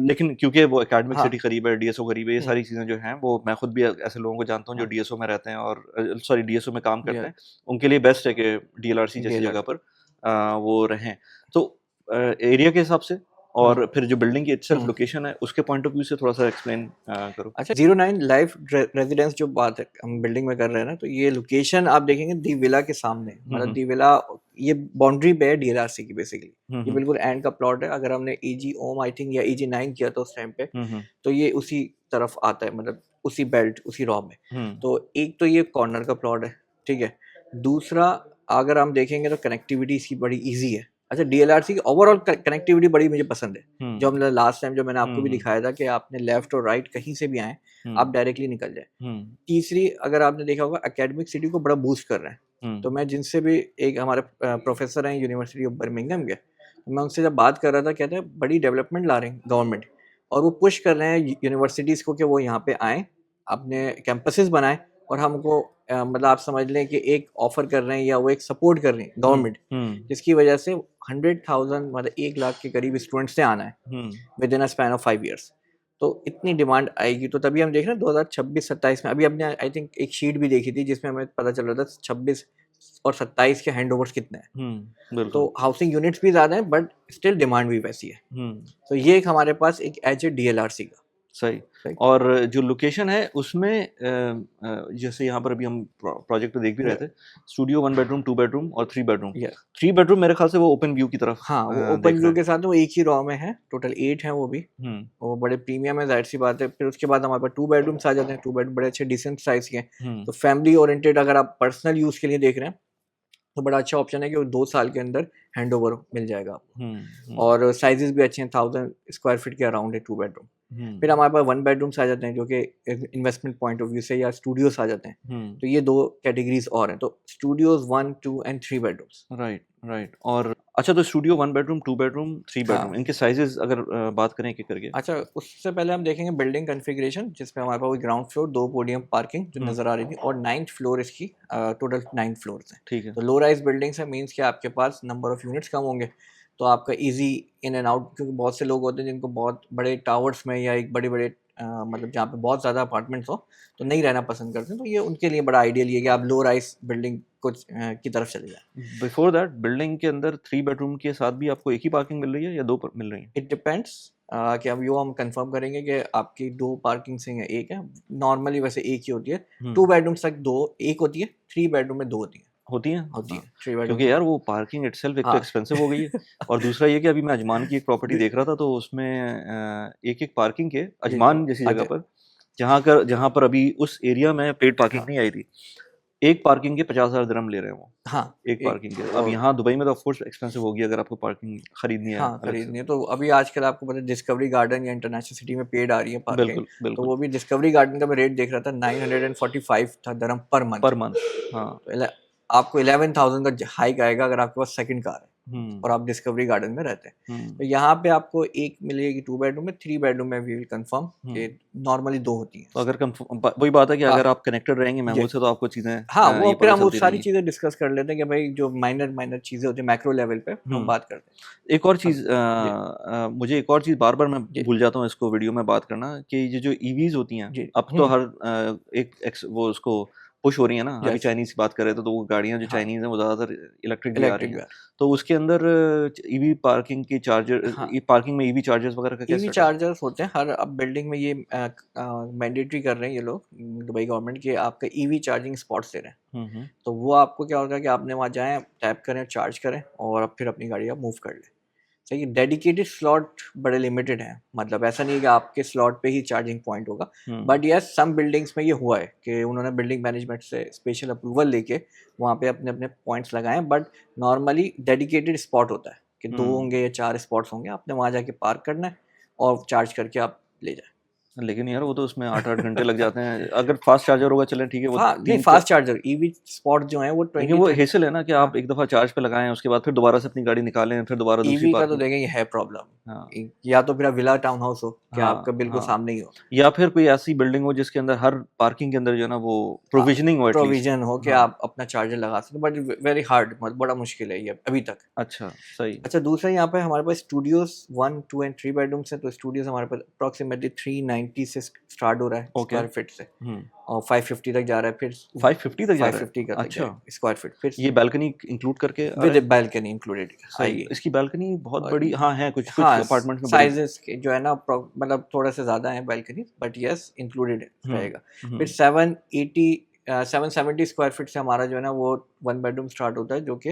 लेकिन क्योंकि वो एकेडमिक हाँ। सिटी करीब है, डीएसओ करीब है, ये सारी चीज़ें जो हैं वो मैं खुद भी ऐसे लोगों को जानता हूँ जो हाँ। डीएसओ में रहते हैं और सॉरी डीएसओ में काम करते ये हैं। उनके लिए बेस्ट है कि डीएलआरसी जैसी जगह डीएलआर। पर वो रहें। तो एरिया के हिसाब से और फिर जो बिल्डिंग की इटसेल्फ हम्म। लोकेशन है उसके पॉइंट ऑफ व्यू से थोड़ा सा एक्सप्लेन करो। अच्छा, 09 लाइफ रेजिडेंस जो बात है हम बिल्डिंग में कर रहे हैं ना, तो ये लोकेशन आप देखेंगे दी विला के सामने, मतलब दी विला ये बाउंड्री पे है डीएलआरसी की बेसिकली। ये बिल्कुल एंड का प्लॉट है। अगर हमने ईजी ओम आई थिंक या ईजी 9 किया था उस टाइम पे, तो ये उसी तरफ आता है, मतलब उसी बेल्ट उसी रॉ में। तो एक तो ये कॉर्नर का प्लॉट है, ठीक है। दूसरा अगर हम देखेंगे तो कनेक्टिविटी इसकी बड़ी इजी है। अच्छा, डीएलआरसी की ओवरऑल कनेक्टिविटी बड़ी मुझे पसंद है। जो हमने लास्ट टाइम जो मैंने आपको भी दिखाया था कि आपने लेफ्ट और राइट कहीं से भी आए आप डायरेक्टली निकल जाए। तीसरी, अगर आपने देखा होगा एकेडमिक सिटी को बड़ा बूस्ट कर रहे हैं। तो मैं जिनसे भी, एक हमारे प्रोफेसर हैं यूनिवर्सिटी ऑफ बर्मिंघम के, तो मैं उनसे जब बात कर रहा था, कहते हैं बड़ी डेवलपमेंट ला रहे हैं गवर्नमेंट, और वो पुश कर रहे हैं यूनिवर्सिटीज़ को कि वो यहाँ पे आएँ, अपने कैंपसेस बनाएं, और हमको मतलब आप समझ लें कि एक ऑफर कर रहे हैं या वो एक सपोर्ट कर रही है गवर्नमेंट, जिसकी वजह से 100,000 मतलब 1 लाख के करीब स्टूडेंट्स से आना है with in a span of 5 years. तो इतनी डिमांड आएगी, तो तभी हम देख रहे हैं 2026-27 में, अभी हमने आई थिंक एक शीट भी देखी थी जिसमें हमें पता चल रहा था 26 और 27 के हैंड ओवर्स कितने हैं। तो हाउसिंग यूनिट्स भी ज़्यादा हैं बट स्टिल डिमांड भी वैसी है। तो ये एक हमारे पास एक एज ए डीएलआरसी का सही। और जो लोकेशन है उसमें जैसे यहाँ पर अभी हम प्रोजेक्ट देख भी रहे थे, स्टूडियो 1 बेडरूम 2 बेडरूम और 3 बेडरूम। 3 बेडरूम मेरे ख्याल से वो ओपन व्यू की तरफ, हाँ वो ओपन व्यू के साथ वो एक ही रॉ में है, टोटल 8 है वो भी। वो बड़े प्रीमियम है, जाहिर सी बात है। फिर उसके बाद हमारे पास 2 बेडरूम्स आ जाते हैं। 2 बेड बड़े अच्छे डिसेंट साइज के हैं। तो फैमिली ओरिएंटेड अगर आप पर्सनल यूज के लिए देख रहे हैं तो बड़ा अच्छा ऑप्शन है कि 2 साल के अंदर हैंड ओवर मिल जाएगा आपको। और साइजेस भी अच्छे हैं, 1000 स्क्वायर फीट के अराउंड है 2 बेडरूम। फिर हमारे पास 1 बेडरूम्स आ जाते हैं जो कि इन्वेस्टमेंट पॉइंट ऑफ व्यू से, या स्टूडियोज आ जाते हैं। तो ये 2 कैटेगरीज और हैं, तो स्टूडियोज 1, 2 एंड 3 बेडरूम्स। राइट। और अच्छा, तो स्टूडियो 1 बेडरूम 2 बेडरूम 3 बेडरूम, इनके साइजेस अगर बात करें एक करके। अच्छा, उससे पहले हम देखेंगे बिल्डिंग कन्फिग्रेशन, जिसमें हमारे पास ग्राउंड फ्लोर, 2 पोडियम पार्किंग जो नजर आ रही थी, और 9th फ्लोर इसकी, टोटल 9 फ्लोर्स हैं। ठीक है। तो लो राइज बिल्डिंग्स है, मीन्स कि आपके पास नंबर ऑफ यूनिट्स कम होंगे, तो आपका इजी इन एंड आउट, क्योंकि बहुत से लोग होते हैं जिनको बहुत बड़े टावर्स में या एक बड़े बड़े मतलब जहाँ पे बहुत ज़्यादा अपार्टमेंट्स हो तो नहीं रहना पसंद करते हैं। तो ये उनके लिए बड़ा आइडियल ये है कि आप लो राइज बिल्डिंग कुछ की तरफ चले जाएं। बिफोर दैट, बिल्डिंग के अंदर 3 बेडरूम के साथ भी आपको एक ही पार्किंग मिल रही है या 2 मिल रही है? इट डिपेंड्स कि अब यो हम कंफर्म करेंगे कि आपकी 2 पार्किंग से है, एक है। नॉर्मली वैसे एक ही होती है। 2 बेडरूम्स तक 2 एक होती है, 3 बेडरूम में 2 होती है। होती है 3 बेडरूम, क्योंकि यार वो पार्किंग इटसेल्फ एक तो एक्सपेंसिव हो गई है, और दूसरा ये कि अभी मैं अजमान की एक प्रॉपर्टी देख रहा था, तो उसमें एक पार्किंग के अजमान जैसी जगह पर, जहाँ पर अभी उस एरिया में पेड पार्किंग नहीं आई थी, एक पार्किंग के 50,000 दिरहम ले रहे हैं वो। हाँ, एक पार्किंग के। अब यहाँ दुबई में तो ऑफ कोर्स एक्सपेंसिव होगी अगर आपको पार्किंग खरीदनी है। हाँ, खरीदनी है। तो अभी आजकल आपको पता है डिस्कवरी गार्डन या इंटरनेशनल सिटी में पेड आ रही है पार्किंग। बिल्कुल बिल्कुल। तो वो भी डिस्कवरी गार्डन का मैं रेट देख रहा था, 945 था दिरहम पर मंथ। हाँ, तो आपको 11,000 का हाइक आएगा अगर आपके पास सेकंड कार है और आप डिस्कवरी गार्डन में रहते हैं। तो यहाँ पे आपको एक मिलेगी 2 बेडरूम में। 3 बेडरूम में वी विल कंफर्म कि नॉर्मली 2 होती हैं। तो अगर वही बात है कि अगर आप कनेक्टेड रहेंगे महमूद से तो आपको चीजें, हाँ वो फिर हम वो सारी चीजें डिस्कस कर लेते हैं कि भाई जो माइनर चीजें होती है मैक्रो लेवल पे हम बात करते हैं। एक और चीज, मुझे एक और चीज बार बार मैं भूल जाता हूँ इसको वीडियो में बात करना, कि ये जो ईवीज होती हैं अब तो हर एक वो उसको पुश हो रही है ना, अभी यस चाइनीज की बात कर रहे थे, तो वो गाड़ियां जो हाँ चाइनीज हैं वो ज्यादातर इलेक्ट्रिक भी आ रही इलेक्ट्रिक हैं, तो उसके अंदर ईवी पार्किंग की चार्जर, हाँ पार्किंग में ईवी चार्जर्स वगैरह का क्या ईवी सेटअप? चार्जर्स होते हैं हर अब बिल्डिंग में, ये मैंडेटरी कर रहे हैं ये लोग, दुबई गवर्नमेंट के, आपका ईवी चार्जिंग स्पॉट्स दे रहे हैं। हम्म। तो वो आपको क्या होगा कि आपने वहाँ जाएँ, टैप करें, चार्ज करें और अब फिर अपनी गाड़ी आप मूव कर लें। सही है, डेडिकेटेड स्लॉट बड़े लिमिटेड हैं, मतलब ऐसा नहीं है कि आपके स्लॉट पे ही चार्जिंग पॉइंट होगा, बट यस सम बिल्डिंग्स में ये हुआ है कि उन्होंने बिल्डिंग मैनेजमेंट से स्पेशल अप्रूवल लेके वहाँ पे अपने अपने पॉइंट्स लगाए हैं, बट नॉर्मली डेडिकेटेड स्पॉट होता है कि 2 होंगे या 4 स्पॉट्स होंगे, आपने वहाँ जाके पार्क करना है और चार्ज करके आप ले जाएँ। लेकिन यार वो तो उसमें 8-8 घंटे लग जाते हैं, अगर फास्ट चार्जर होगा चलें ठीक है, वो नहीं, फास्ट चार्जर ईवी स्पॉट जो हैं वो लेकिन वो 20-30 हेसल है ना कि हाँ। आप एक दफ़ा चार्ज पे लगाएं, उसके बाद फिर दोबारा से अपनी गाड़ी निकालें, फिर दोबारा दूसरी ईवी का तो पार्किंग। देखें ये है प्रॉब्लम, हाँ या तो फिर विला टाउन हाउस हो कि हाँ आपका बिल्कुल हाँ, सामने ही हो। या फिर कोई ऐसी बिल्डिंग हो जिसके अंदर हर पार्किंग के अंदर जो है ना वो हाँ, प्रोविजनिंग हो एटलीस्ट। प्रोविज़न हो कि हाँ, आप अपना चार्जर लगा सकते हो, बट वेरी हार्ड, मतलब बड़ा मुश्किल है ये अभी तक। अच्छा सही। अच्छा, दूसरा यहाँ पे हमारे पास स्टूडियोज़ 1, 2 एंड 3 बेडरूम्स हैं, तो स्टूडियोज़ हमारे पास अप्रॉक्सिमेटली 390 से स्टार्ट हो रहा है ओके। स्क्वायर फीट से, और 550 तक जा रहा है, फिर 550 तक जा रहा है? 550 का तक अच्छा, जाएगा स्क्वायर फीट, फिर ये बालकनी इंक्लूड करके आ रहा विद है? बैल्कनी इंक्लूडेड सही, आएगी। इसकी बालकनी बहुत और बड़ी हाँ, है कुछ कुछ हाँ, अपार्टमेंट्स में बड़ी। साइज़ेज़ के जो है ना मतलब थोड़ा सा ज़्यादा है बैल्कनी, बट यस इंक्लूडेड हुँ, रहेगा। फिर हुँ, 770 स्क्वायर फीट से हमारा जो है ना वो 1 बेडरूम स्टार्ट होता है, जो कि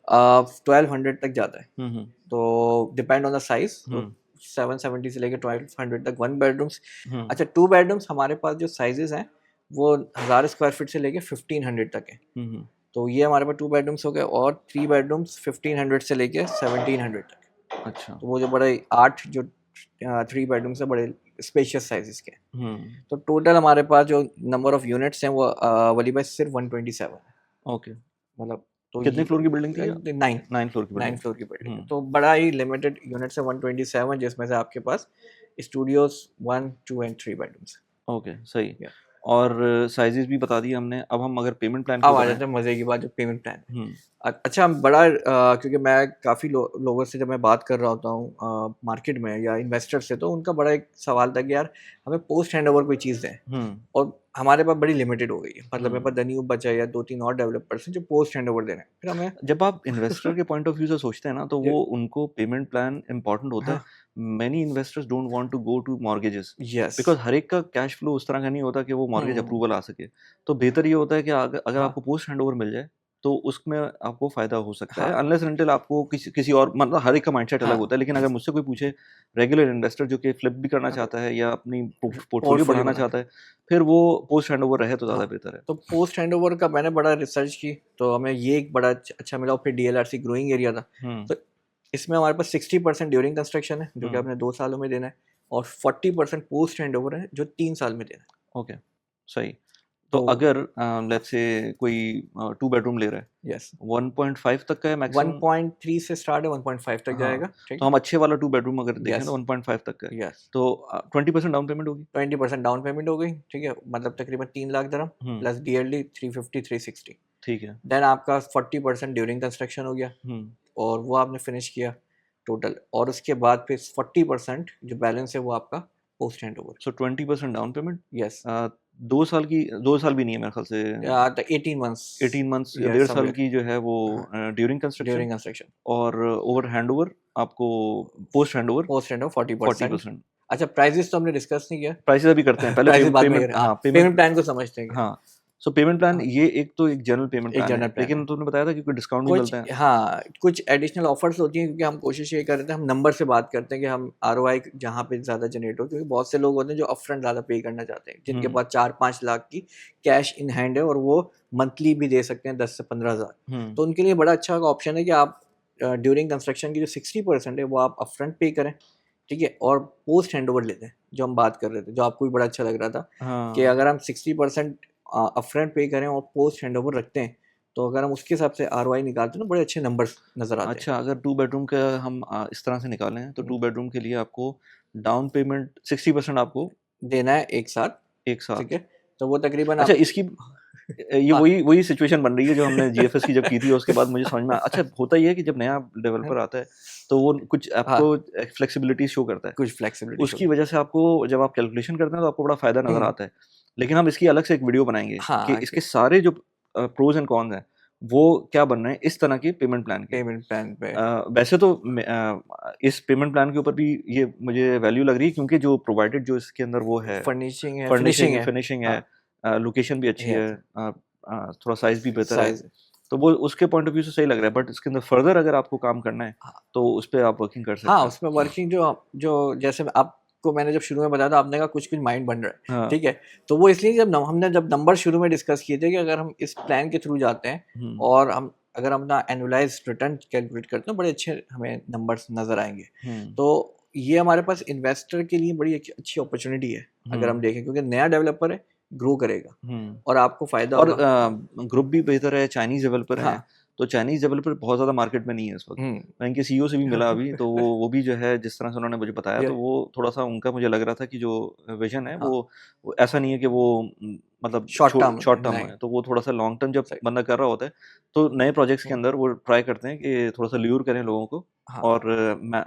1200 तक जाता है। हुँ, तो डिपेंड ऑन द साइज़, तो हुँ, 770 से लेके 1200 तक 1 बेडरूम्स। हुँ, अच्छा, 2 बेडरूम्स हमारे पास जो साइज़ेज़ हैं वो 1000 स्क्वायर फीट से लेके 1500 तक है। हुँ, तो ये हमारे पास 2 बेडरूम्स हो गए, और 3 बेडरूम्स 1500 से लेके 1700 तक। अच्छा, तो वो जो बड़े 8 जो 3 बेडरूम्स है, बड़े स्पेशियस साइज़ेज़ के हैं। हुँ, तो टोटल हमारे पास जो नंबर ऑफ यूनिट्स हैं वो वली भाई सिर्फ 127 है, ओके। मतलब तो कितने ये फ्लोर की बिल्डिंग थी ये? 9 9 फ्लोर की 9 बिल्डिंग। फ्लोर की बिल्डिंग है, हुँ, तो बड़ा ही लिमिटेड यूनिट्स है 127, जिसमें से आपके पास स्टूडियोज 1, 2 एंड 3 बेडरूम्स। ओके सही। या और साइज़ेज़ भी बता दिए हमने, अब हम अगर पेमेंट प्लान की अब आ बताएँ? जाते हैं मज़े की बात, जो पेमेंट प्लान है। हुँ, अच्छा, बड़ा क्योंकि मैं काफ़ी लोगों से जब मैं बात कर रहा होता हूँ मार्केट में या इन्वेस्टर से, तो उनका बड़ा एक सवाल था कि यार हमें पोस्ट हैंडओवर कोई चीज़ दें, हुँ, और हमारे पास बड़ी लिमिटेड हो गई है, मतलब मेरे हुँ। पास दनीव बचा है या 2-3 और डेवलपर्स हैं जो पोस्ट हैंडओवर दे रहे हैं, फिर हमें जब आप इन्वेस्टर के पॉइंट ऑफ व्यू से सोचते हैं ना, तो ये वो उनको पेमेंट प्लान इम्पोर्टेंट होता है। हाँ, many investors don't want to go to mortgages yes, because हर एक का कैश फ्लो उस तरह का नहीं होता कि वो मॉर्गेज हुँ, अप्रूवल आ सके। तो बेहतर ये होता है कि अगर अगर हाँ, आपको पोस्ट हैंडओवर मिल जाए, तो उसमें आपको फ़ायदा हो सकता है। हाँ, अनलेस अनटिल आपको किसी किसी और मतलब हर एक का माइंडसेट अलग हाँ, होता है। लेकिन अगर मुझसे कोई पूछे रेगुलर इन्वेस्टर जो कि फ्लिप भी करना हाँ, चाहता है या अपनी पोर्टफोलियो पोर्टफोलियो बढ़ाना बनाना है। चाहता है, फिर वो पोस्ट हैंडओवर रहे तो ज़्यादा हाँ, बेहतर है। तो पोस्ट हैंडओवर का मैंने बड़ा रिसर्च की, तो हमें ये एक बड़ा अच्छा मिला, और फिर डीएलआरसी ग्रोइंग एरिया था। हुँ, तो इसमें हमारे पास 60% ड्यूरिंग कंस्ट्रक्शन है, जो कि हुँ, आपने 2 सालों में देना है, और 40% पोस्ट हैंडओवर है, जो 3 साल में देना है। ओके, सही। तो तो अगर लेट्स से कोई 2 बेडरूम ले रहा है, यस, 1.5 तक का है मैक्सिमम? 1.3 से स्टार्ट है, 1.5 तक हाँ, जाएगा, ठीक तो है? हम अच्छे वाला 2 बेडरूम अगर देखें यस, तो 1.5 तक का है। यस। तो 20% डाउन पेमेंट होगी? 20% डाउन पेमेंट हो गई, ठीक है? मतलब तकरीबन 3 लाख दिरहम हुँ, प्लस डीएलडी 350, 360। ठीक है। देन आपका 40% ड्यूरिंग कंस्ट्रक्शन हो गया, हुँ, और वो आपने फिनिश किया टोटल, और उसके बाद फिर 40% जो बैलेंस है वो आपका पोस्ट हैंडओवर। सो 20% डाउन पेमेंट, यस, 2 साल की 2 साल भी नहीं है मेरे ख्याल से, या तो 18 मंथ्स 18 मंथ्स या या डेढ़ साल समवेयर, की जो है वो हाँ, ड्यूरिंग कंस्ट्रक्शन, ड्यूरिंग कंस्ट्रक्शन। और ओवर हैंडओवर आपको पोस्ट हैंडओवर पोस्ट हैंडओवर 40%। 40%। अच्छा, प्राइसेस तो हमने डिस्कस नहीं किया। प्राइसेज़ अभी करते हैं, पहले प्राइसेस बाद में पेमेंट करें, हाँ, हाँ, पेमेंट पेमेंट प्लान को समझते हैं क्या? हाँ, सो पेमेंट प्लान हाँ, ये एक तो एक जनरल पेमेंट एक प्लान है, जनरल प्लान है। लेकिन तुमने बताया था कि कोई डिस्काउंट भी कुछ मिलता है। हाँ, कुछ एडिशनल ऑफर्स होती हैं, क्योंकि हम कोशिश ये कर रहे थे, हम नंबर से बात करते हैं कि हम आरओआई जहाँ पे ज़्यादा जनरेट हो, क्योंकि बहुत से लोग होते हैं जो अपफ्रंट ज़्यादा पे करना चाहते हैं, जिनके हुँ, पास 4-5 लाख की कैश इन हैंड है, और वो मंथली भी दे सकते हैं 10 से 15,000। हुँ, तो उनके लिए बड़ा अच्छा ऑप्शन है कि आप ड्यूरिंग कंस्ट्रक्शन की जो 60% है वो आप अपफ्रंट पे करें, ठीक है? और पोस्ट हैंडओवर लेते हैं, जो हम बात कर रहे थे, जो आपको भी बड़ा अच्छा लग रहा था कि हाँ। अगर हम 60% अपफ्रंट पे करें और पोस्ट हैंडओवर रखते हैं, तो अगर हम उसके हिसाब से आरओआई निकालते हैं ना, बड़े अच्छे नंबर्स नज़र आते हैं। अच्छा, अगर 2 बेडरूम का हम इस तरह से निकालें, तो हुँ, 2 बेडरूम के लिए आपको डाउन पेमेंट 60% आपको देना है एक साथ, एक ठीक साथ। है? तो वो तकरीबन अच्छा, आप इसकी ये हाँ, वही वही सिचुएशन बन रही है जो हमने जीएफएस की जब की थी, उसके बाद मुझे समझ में अच्छा होता ये है कि जब नया हाँ, डेवलपर आता है, तो वो कुछ हाँ, आपको फ्लेक्सिबिलिटी शो करता है। कुछ फ्लेक्सिबिलिटी शो उसकी वजह से आपको जब आप कैलकुलेशन करते हैं, तो आपको बड़ा फ़ायदा नज़र हुँ, आता है। लेकिन हम इसकी अलग से एक वीडियो बनाएंगे हाँ, कि इसके सारे जो प्रोज एंड कॉन्स हैं वो क्या बन रहे हैं इस तरह के पेमेंट प्लान के। पेमेंट प्लान पे। वैसे तो इस पेमेंट प्लान के ऊपर भी ये मुझे वैल्यू लग रही है, क्योंकि जो प्रोवाइडेड जो इसके अंदर वो है, फर्निशिंग है, फिनिशिंग फर्निशिंग है। फिनिशिंग हाँ, है, लोकेशन भी अच्छी है, यस, थोड़ा साइज भी बेहतर है, साइज़। तो वो उसके पॉइंट ऑफ व्यू से सही लग रहा है। बट इसके अंदर फर्दर अगर आपको काम करना है हाँ, तो उस पे आप वर्किंग कर हाँ, सकते हैं। उसमें वर्किंग जो जैसे आपको मैंने जब शुरू में बताया था, आपने कहा कुछ-कुछ माइंड बन रहा है, हाँ। ठीक है? तो वो इसलिए हमने जब नंबर शुरू में डिस्कस किए थे कि अगर हम इस प्लान के थ्रू जाते हैं हुँ, और हम अगर हम अपना एनुअलाइज़्ड रिटर्न कैलकुलेट करते हैं, बड़े अच्छे हमें नंबर्स नज़र आएँगे। हुँ, तो ये हमारे पास इन्वेस्टर के लिए बड़ी एक अच्छी अपॉर्च्युनिटी है, अगर हम हुँ, देखें, क्योंकि नया डेवलपर है, ग्रो करेगा हुँ। और आपको फ़ायदा और होगा। ग्रुप भी बेहतर है, चाइनीज़ डेवलपर हैं, हाँ, तो चाइनीज़ डेवलपर बहुत ज़्यादा मार्केट में नहीं है इस वक़्त। हुँ। मैं इनके सीईओ से भी मिला अभी, तो वो भी जो है जिस तरह से उन्होंने मुझे बताया, ये तो वो थोड़ा-सा उनका मुझे लग रहा था कि जो विज़न है हाँ, वो ऐसा नहीं है कि वो मतलब शॉर्ट टर्म शॉर्ट टर्म नहीं, है, तो वो थोड़ा-सा लॉन्ग टर्म जब सही। बंदा कर रहा होता है, तो नए प्रोजेक्ट्स के हुँ, अंदर वो ट्राई करते हैं कि थोड़ा-सा ल्यूर करें लोगों को, हाँ, और मैं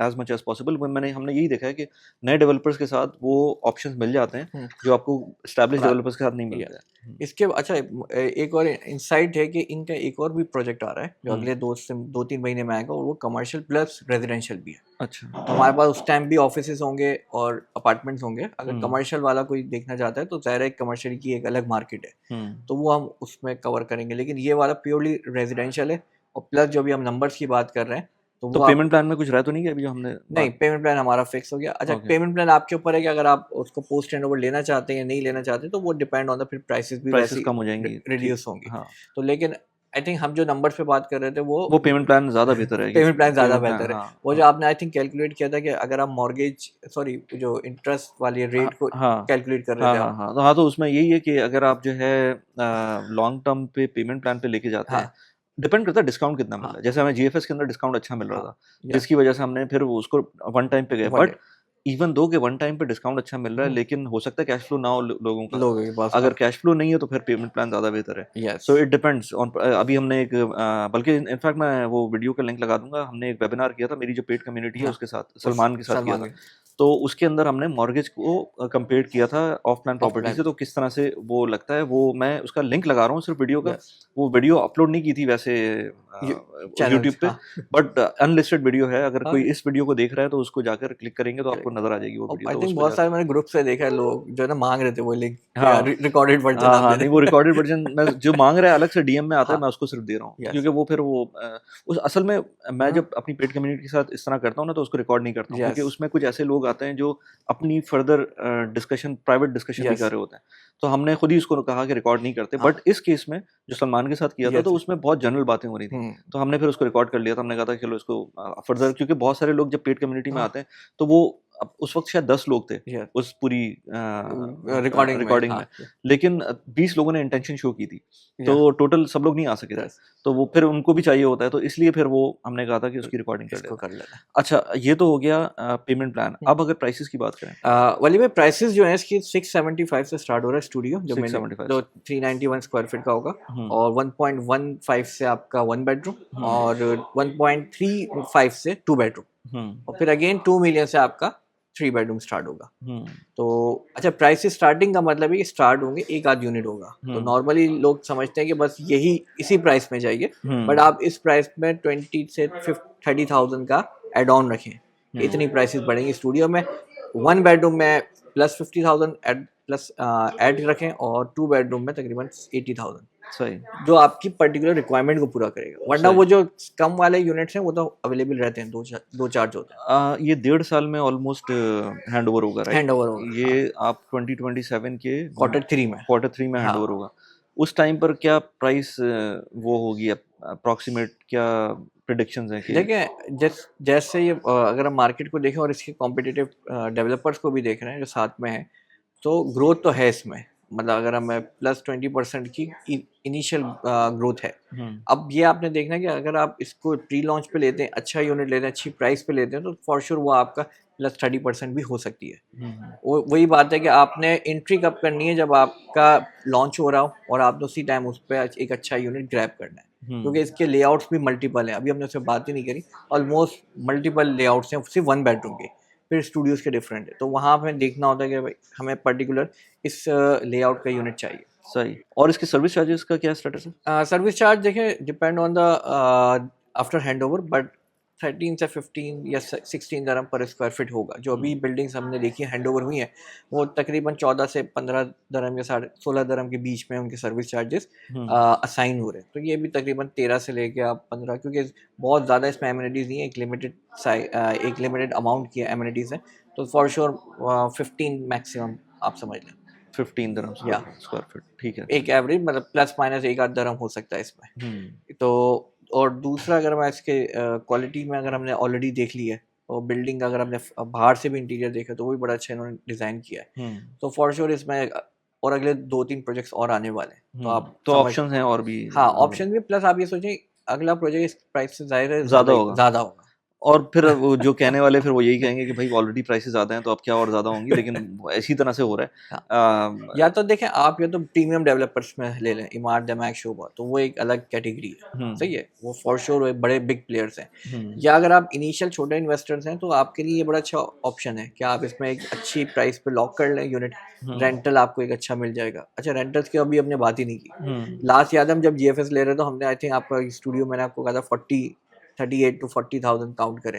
एज़ मच एज़ पॉसिबल हमने यही देखा है कि नए डेवलपर्स के साथ वो ऑप्शंस मिल जाते हैं, हुँ। जो आपको एस्टेब्लिश्ड और डेवलपर्स के साथ नहीं या मिलते हैं। हुँ, इसके अच्छा एक और इनसाइट है कि इनका एक और भी प्रोजेक्ट आ रहा है जो हुँ, अगले 2-3 महीने में आएगा, और वो कमर्शियल प्लस रेजिडेंशियल भी है। अच्छा। तो हमारे पास उस टाइम भी ऑफिसेज होंगे और अपार्टमेंट्स होंगे। अगर हुँ, कमर्शियल वाला कोई देखना चाहता है तो ज़ाहिर है कमर्शियल की एक अलग मार्केट है, हुँ। तो वो हम उसमें कवर करेंगे। लेकिन ये वाला प्योरली रेजिडेंशियल है, और प्लस जो भी हम नंबर्स की बात कर रहे हैं तो तो वो आप पेमेंट प्लान में कुछ रह तो नहीं गया अभी जो हमने नहीं, बात। पेमेंट प्लान हमारा फिक्स हो गया। अच्छा, ओके, पेमेंट प्लान आपके ऊपर है कि अगर आप उसको पोस्ट हैंडओवर लेना चाहते हैं या नहीं लेना चाहते, तो वो डिपेंड ऑन द फिर प्राइसेस भी प्राइसेज़ वैसी कम हो जाएँगी, ठीक। रिड्यूस होंगी। हाँ, तो लेकिन आई थिंक हम जो नंबर्स पे बात कर रहे थे वो वो पेमेंट प्लान ज़्यादा बेहतर है कि पेमेंट प्लान ज़्यादा पेमेंट प्लान, बेहतर है। हाँ, वो जो हाँ। आपने आई थिंक कैलकुलेट किया था कि अगर आप मॉर्गेज सॉरी जो इंटरेस्ट वाली हाँ, रेट को हाँ। कैलकुलेट कर रहे हाँ, थे हाँ, आप। हाँ। हाँ, तो उसमें यही है कि अगर आप जो है लॉन्ग टर्म पे पेमेंट प्लान पे लेके जाते हैं, हाँ, डिपेंड करता है डिस्काउंट कितना मिल हाँ, रहा है। जैसे हमें जीएफएस के अंदर डिस्काउंट अच्छा मिल रहा हाँ, था, या जिसकी वजह से हमने फिर वो उसको वन टाइम पे गए। One but day even though कि वन टाइम पे डिस्काउंट अच्छा मिल रहा है, हुँ, लेकिन हो सकता है कैश फ्लो ना हो लोगों का। लोगों के पास अगर हाँ, कैश फ्लो नहीं है तो फिर पेमेंट प्लान ज़्यादा बेहतर है। Yes, so it depends on अभी हमने एक बल्कि इनफैक्ट मैं वो वीडियो का लिंक लगा दूँगा। हमने एक वेबिनार किया था, मेरी जो पेड कम्युनिटी है हाँ, उसके साथ, उस सलमान के साथ किया सलमान था। के तो उसके अंदर हमने मॉर्गेज को कंपेयर किया था ऑफ प्लान प्रॉपर्टी ऑफलाइन से, तो किस तरह से वो लगता है, वो मैं उसका लिंक लगा रहा हूँ सिर्फ वीडियो का। यस, वो वीडियो अपलोड नहीं की थी वैसे यू चैनल यूट्यूब पे, हाँ, बट अनलिस्टेड वीडियो है। अगर कोई हाँ। इस वीडियो को देख रहा है तो उसको जाकर क्लिक करेंगे तो आपको करेक्ट। नज़र आ जाएगी वो और वीडियो, आई तो उस थिंक पे बहुत सारे जाकर। मैंने ग्रुप से देखा है, लोग जो है ना मांग रहे थे वो लिंक, या हाँ। रिकॉर्डेड वर्जन हाँ, आप हाँ, दे दें। नहीं वो रिकॉर्डेड वर्ज़न मैं जो माँग रहा है अलग से डीएम में आता है, हाँ, मैं उसको सिर्फ़ दे रहा हूँ। यस, क्योंकि वो फिर वो उस असल में मैं हाँ, जब अपनी पेड कम्युनिटी के साथ इस तरह करता हूँ ना, तो उसको रिकॉर्ड नहीं करता हूँ, क्योंकि यस, उसमें कुछ ऐसे लोग आते हैं जो अपनी फर्दर डिस्कशन, प्राइवेट डिस्कशन भी कर यस, रहे होते हैं। तो हमने खुद ही उसको कहा कि रिकॉर्ड नहीं करते। हाँ, बट इस केस में जो सलमान के साथ किया था, यस, तो उसमें बहुत जनरल बातें हो रही थी। हुँ, तो हमने फिर उसको रिकॉर्ड कर लिया था। हमने कहा था चलो इसको फर्दर, क्योंकि बहुत सारे लोग जब पेड कम्युनिटी में हाँ, आते हैं, तो वो उस वक़्त शायद 10 लोग थे यस, उस पूरी रिकॉर्डिंग में, रिकॉर्डिंग हाँ, में। लेकिन 20 लोगों ने इंटेंशन शो की थी, या तो टोटल सब लोग नहीं आ सके थे। यस, तो वो फिर उनको भी चाहिए होता है, तो इसलिए फिर वो हमने कहा था कि उसकी रिकॉर्डिंग कर इसको लेते हैं। कर लेना है। अच्छा, ये तो हो गया पेमेंट प्लान। हुँ, अब अगर प्राइसेज़ की बात करें, वली में प्राइसेज़ जो हैं इसकी 675 से स्टार्ट हो रहा है स्टूडियो, जो मैंने 675 जो से। 391 स्क्वायर फीट का होगा, हुँ, और 1.15 से आपका 1 बेडरूम, हुँ, और 1.35 से 2 बेडरूम, हुँ, और फिर अगेन 2 मिलियन से आपका 3 बेडरूम स्टार्ट होगा। हुँ, तो अच्छा, प्राइस स्टार्टिंग का मतलब है कि स्टार्ट होंगे, एक आध यूनिट होगा। तो हुँ, नॉर्मली लोग समझते हैं कि बस यही इसी प्राइस में जाइए, बट हुँ, आप इस प्राइस में 20 से 30,000 का एड ऑन रखें, कि हुँ, इतनी प्राइसेस बढ़ेंगी स्टूडियो में। 1 बेडरूम में प्लस 50,000 एड प्लस एड रखें, और 2 बेडरूम में तकरीबन 80,000, सही, जो आपकी पर्टिकुलर रिक्वायरमेंट को पूरा करेगा। वरना सही। वो जो कम वाले यूनिट्स हैं वो तो अवेलेबल रहते हैं, 2 चार्ज होते हैं, ये 1.5 साल में ऑलमोस्ट हैंडओवर होगा, राइट? हैंड ओवर होगा। हाँ, ये आप 2027 के Q3 में। क्वार्टर 3 में हाँ, हैंडओवर होगा। उस टाइम पर क्या प्राइस वो होगी, अप्रॉक्सिमेट क्या प्रेडिक्शंस हैं कि। देखिए, जैसे ये अगर हम मार्केट को देखें और इसके कॉम्पिटिटिव डेवलपर्स को भी देख रहे हैं जो साथ में हैं, तो ग्रोथ तो है इसमें। मतलब अगर हमें प्लस 20% की इनिशियल ग्रोथ है। हुँ, अब ये आपने देखना है कि अगर आप इसको प्री लॉन्च पे लेते हैं, अच्छा यूनिट लेते हैं, अच्छी प्राइस पे लेते हैं, तो फॉर श्योर वो आपका प्लस 30% भी हो सकती है। हुँ, हुँ, वो वही बात है कि आपने एंट्री कब करनी है, जब आपका लॉन्च हो रहा हो और आपने उसी टाइम उस पे एक अच्छा यूनिट ग्रैब करना है। क्योंकि हुँ, इसके लेआउट्स भी मल्टीपल हैं, अभी हमने उससे बात ही नहीं करी। ऑलमोस्ट मल्टीपल लेआउट्स हैं सिर्फ 1 बेडरूम के। फिर स्टूडियोज़ के डिफरेंट है, तो वहाँ हमें देखना होता है कि भाई हमें पर्टिकुलर इस लेआउट का यूनिट चाहिए। सही। और इसके सर्विस चार्जेस का क्या स्टेटस है? सर्विस चार्ज देखें depend on the after handover, but 13 से 15 या 16 दरम पर स्क्वायर फीट होगा। जो अभी बिल्डिंग्स हमने देखी हैंडओवर हुई हैं वो तकरीबन 14 से 15 दरम या 16 दरम के बीच में उनके सर्विस चार्जेस असाइन हो रहे हैं। तो ये भी तकरीबन 13 से लेके आप 15, क्योंकि बहुत ज़्यादा इसमें एमिनिटीज़ नहीं है, एक लिमिटेड अमाउंट की एमिनिटीज़ हैं, तो फॉर श्योर 15 मैक्सिमम आप समझ लें। 15 दिरहम या स्क्वायर फीट, ठीक है। एक एवरेज मतलब प्लस माइनस एक आध दरम हो सकता है इसमें। तो और दूसरा अगर मैं इसके क्वालिटी में अगर हमने ऑलरेडी देख ली है, और बिल्डिंग अगर हमने बाहर से भी इंटीरियर देखा तो वो भी बड़ा अच्छा इन्होंने डिज़ाइन किया है। तो फॉर श्योर इसमें और अगले 2-3 प्रोजेक्ट्स और आने वाले हैं, तो आप तो समझ ऑप्शंस हैं और भी हाँ ऑप्शन भी, प्लस आप ये सोचें अगला प्रोजेक्ट इस प्राइस से ज़्यादा ज़्यादा होगा। ज़्यादा होगा। और फिर वो जो कहने वाले फिर वो यही कहेंगे कि भाई ऑलरेडी प्राइसेस ज़्यादा हैं तो अब क्या और ज़्यादा होंगी, लेकिन इसी तरह से हो रहा है। या तो देखें आप, या तो प्रीमियम डेवलपर्स में ले लें, इमारत, दमाक, शोभा, तो वो एक अलग कैटेगरी है, सही है, वो फॉर श्योर बड़े बिग प्लेयर्स हैं। या अगर आप इनिशियल छोटे इन्वेस्टर्स हैं तो आपके लिए ये बड़ा अच्छा ऑप्शन है कि आप इसमें एक अच्छी प्राइस पे लॉक कर लें यूनिट, रेंटल आपको एक अच्छा मिल जाएगा। अच्छा, रेंटल्स की अभी हमने बात ही नहीं की। लास्ट याद हम जब GFS ले रहे तो हमने आई थिंक आपका स्टूडियो मैंने आपको कहा था 38 to 40,000 काउंट करें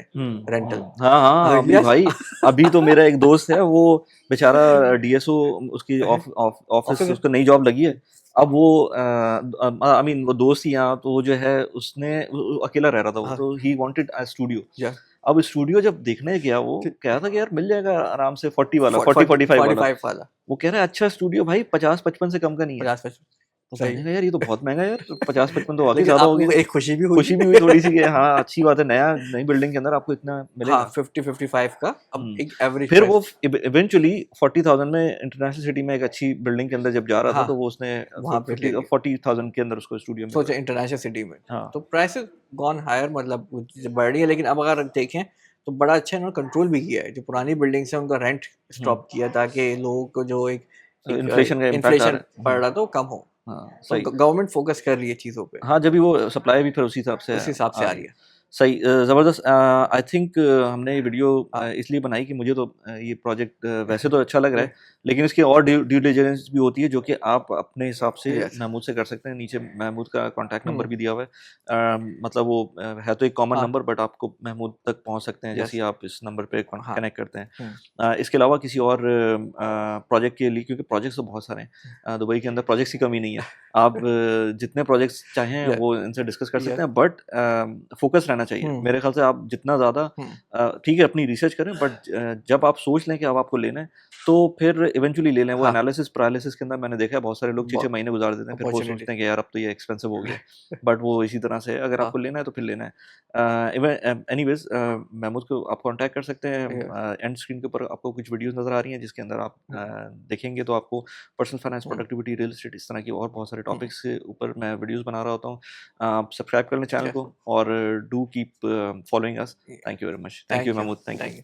रेंटल। हाँ हाँ अभी भाई, अभी तो मेरा एक दोस्त है वो बेचारा DSO, उसकी ऑफिस उसको नई जॉब लगी है। अब वो आई मीन वो दोस्त ही यहाँ, तो वो जो है उसने वो अकेला रह रहा था वो, तो ही वांटेड अ स्टूडियो। अब स्टूडियो जब देखने गया वो कह रहा था कि यार मिल जाएगा आराम से 40 वाला, 40-45 वाला। वो कह रहा है अच्छा स्टूडियो भाई 50-55 से कम का नहीं है। 50-55 तो मैंने कहा यार ये तो बहुत महंगा है यार, 50-55 तो वाकई लेकिन ज्यादा हो आपको गया। एक खुशी भी खुशी भी हुई थोड़ी सी कि हाँ अच्छी बात है, नई बिल्डिंग के अंदर आपको इतना मिलेगा। हाँ 50-55 का अब एक एवरेज। फिर वो इवेंचुअली 40,000 में इंटरनेशनल सिटी में एक अच्छी बिल्डिंग के अंदर जब जा रहा था तो वो उसने वहाँ पे 40,000 के अंदर उसको स्टूडियो में सोचा इंटरनेशनल सिटी में। तो प्राइसेस गॉन हायर, मतलब बढ़ रही है, लेकिन अब अगर देखें तो बड़ा अच्छा इन्होंने कंट्रोल भी किया है। जो पुरानी बिल्डिंग्स हैं उनका रेंट स्टॉप किया ताकि लोगों को जो एक इन्फ्लेशन पड़ रहा था वो कम हो। तो गवर्नमेंट फोकस कर रही है चीज़ों पे। हाँ, जब भी वो सप्लाई भी फिर उसी हिसाब से आ रही है। सही, ज़बरदस्त। आई थिंक हमने ये वीडियो इसलिए बनाई कि मुझे तो ये प्रोजेक्ट वैसे तो अच्छा लग रहा है, लेकिन इसकी और ड्यू डिलिजेंस भी होती है जो कि आप अपने हिसाब से महमूद से कर सकते हैं। नीचे महमूद का कॉन्टैक्ट नंबर भी दिया हुआ है। मतलब वो है तो एक कॉमन नंबर, बट आपको महमूद तक पहुंच सकते हैं जैसे ही आप इस नंबर पे कनेक्ट करते हैं। इसके अलावा किसी और प्रोजेक्ट के लिए, क्योंकि प्रोजेक्ट्स तो बहुत सारे हैं दुबई के अंदर, प्रोजेक्ट्स की कमी नहीं है। आप जितने प्रोजेक्ट्स चाहें वो इनसे डिस्कस कर सकते हैं, बट फोकस रहना चाहिए मेरे ख्याल से। आप जितना ज़्यादा ठीक है अपनी रिसर्च करें, बट जब आप सोच लें कि अब आपको लेना है तो फिर इवेंचुअली ले लें। वो एनालिसिस पैरालिसिस के अंदर मैंने देखा है बहुत सारे लोग 6-6 महीने गुजार देते हैं, फिर वो सोचते हैं कि यार अब तो ये एक्सपेंसिव हो गया। बट वो इसी तरह से अगर आपको लेना है तो फिर लेना है। एनीवेज महमूद को आप कांटेक्ट कर सकते हैं। एंड स्क्रीन के ऊपर आपको कुछ वीडियोस नजर आ रही हैं जिसके अंदर आप देखेंगे तो आपको personal finance, productivity, real estate, इस तरह की और बहुत सारे टॉपिक्स के ऊपर मैं वीडियोस बना रहा होता हूँ। आप सब्सक्राइब कर लें चैनल को और do keep following us. Thank you very much. Thank you Mahmood. Thank you.